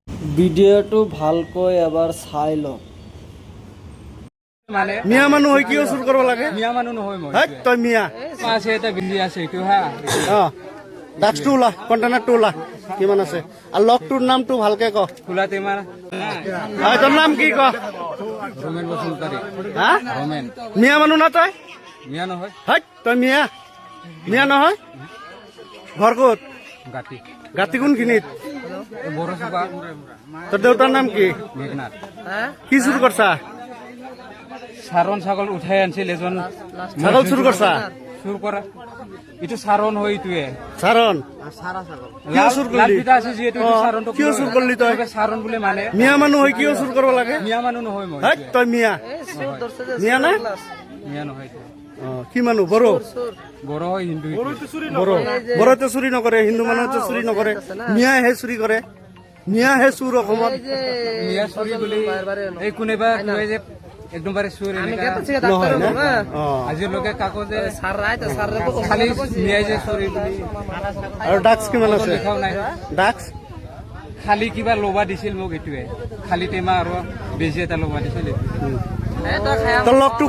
ভিডিঅ'টো ভালকৈ এবাৰ চাই লওক। মানে মিয়া মানুহ হৈ কিয় চুৰ কৰিব লাগে? মিয়া মানুহ নহয় মই হেই তই মিয়া। আছে এটা বিন্দি আছে এইটো হা অ ডাক্সটো ওলা, কণ্টেইনাৰটো ওলা, কিমান আছে আৰু লগটোৰ নামটো ভালকে ক। খোলা টেমাৰ তোৰ নাম কি ক? ৰমেন বসুমতাৰী। হা ৰমেন মিয়া মানুহ না তই? মিয়া নহয় হেই তই মিয়া মিয়া নহয়? ঘৰ ক'ত? গাতি গাতি কোনখিনিত? বড় চুপা তোৰ দেউতাৰ নাম কি? মেঘনাথ। কি চুৰ কৰছা? চাৰণ ছাগল উঠাই আনছিল এজন ছাগল চুৰ কৰছা? চুৰ কৰা এইটো চাৰণ হয় এইটোৱে চাৰণ কিয় চুৰ কৰলি? লালপিতা আছে যিহেতু এইটো চাৰণটো কিয় চুৰ কৰলি তই? চাৰণ বুলি মানে মিয়া মানুহ হৈ কিয় চুৰ কৰিব লাগে? মিয়া মানুহ নহয় মই হেই তই মিয়া মিয়া না? মিয়া নহয় এইটো। কি মানুহ? বড়ো? বড় হয় হিন্দু বড়ো বড়োতে চুৰি নকৰে, হিন্দু মানুহতে চুৰি নকৰে, মিয়াহে চুৰি কৰে। মিয়াহে চুৰ অসমত। মিয়া চুৰি বুলি এই কোনোবা কয় যে একদমবাৰে চুৰ এনেকা নহয় না? আজিলৈকে কাকো যে খালি মিয়াই যে চুৰি বুলি আৰু ডাক্স কিমান আছে? দেখাও নাই। ডাক্স খালি কিবা ল'বা দিছিল মোক এইটোৱে, খালি টেমা আৰু বেজি এটা ল'বা দিছিল। তোৰ লগটো